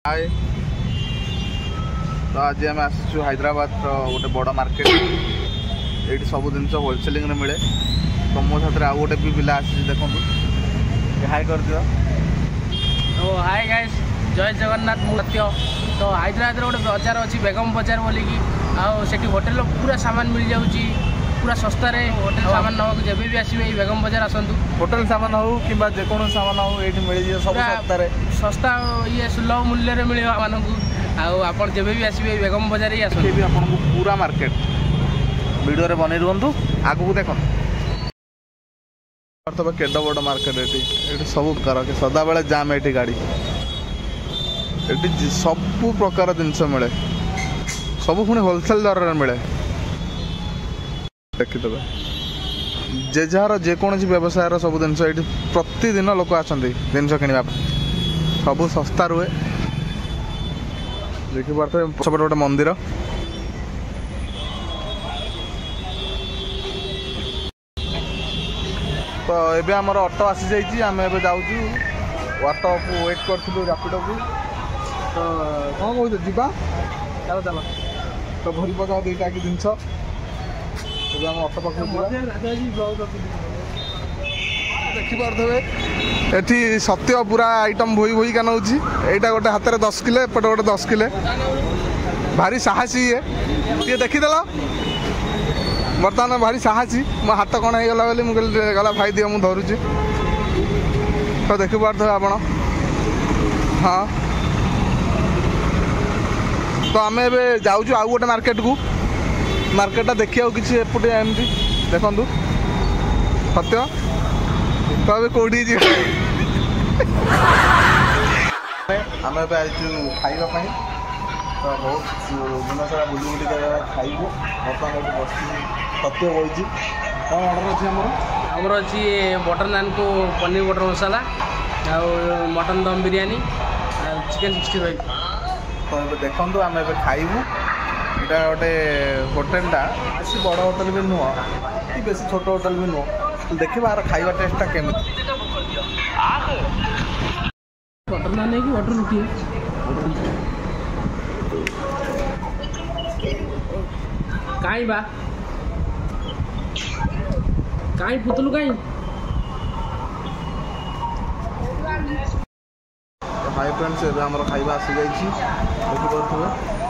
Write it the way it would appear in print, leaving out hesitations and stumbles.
हाय तो आज आम आसु हैदराबाद गोटे बड़ मार्केट ये सब जिन होलसेलिंग मिले तो मो साथ आउ गोटे भी पिला आसी देखो हाय कर दियो। तो हाय गाइस जय जगन्नाथ सत्य। तो हैदराबाद गोटे बजार अच्छी बेगम बजार बोलिकी आठ होटेल पूरा सामान मिल जाऊँगी पूरा सस्तार होटेल सामान नवा जब भी आसवे बेगम बजार आसतु होटेल सामान हो कि जेको सामान हो ये मिल जाए सब सस्तार सस्ता ये सुलभ मूल्य मिले मानू आप जब भी आसवे बेगम बजार ही आसो भी आपको पूरा मार्केट वीडियो बन रुहतु आगू देख तब केड बड़ मार्केट ये सब प्रकार के सदा बेले जाम ये गाड़ी ये सब प्रकार जिनस मिले सब पुणी होलसेल दर मिले देखिदे जे जार जेकोसी व्यवसाय सब जिन प्रतिदिन लोक आसती जिन किणवा सब सस्ता रुहे देखिए पछपटे गोटे मंदिर तो ये आमर ऑटो आसी जाइए आम ए जाऊँ ऑटो को वेट करूँ रैपिडो को तो कौन कहते जीवा चलो चलो तो भरी पकाओ दुईटा कि जिनस ऑटो पाख देखिपे ये सत्य पूरा आइटम भोई भोई का नौ यहाँ गोटे हाथ में 10 किलो एपटे गोटे 10 किलो भारी साहसी ये देखीदेल बर्तमान भारी साहसी मो हाथ कण हो गला बोली मुझे गला भाई दियो मुझे धरुची तो देखिपे आप हाँ तो आम ए जाऊँ आउ गोटे मार्केट को मार्केटा देखिए किसी एपटे एमती देखु सत्य तो अभी कौटी आम ए खावाई तो बहुत दिन सारा बुली बुली खाइबू बर्तमान ये बस सत्य बही कौन अर्डर अच्छे आमर अच्छी बटर नान को पनीर बटर मसाला मटन दम बिरयानी चिकेन 65। तो ये देखूँ आम ए खाइबू यहाँ गोटे होटेलटा बेसी बड़ होटेल भी नुह कि बेसी छोट होटेल भी नुह देखा यार खाଇବା टेस्टा केमी बटर नान है कि बटर रोटी है काई बा काई पुतलू काई हाई फ्रेंड्स ये खाଇବା आसी जाइए देखिपे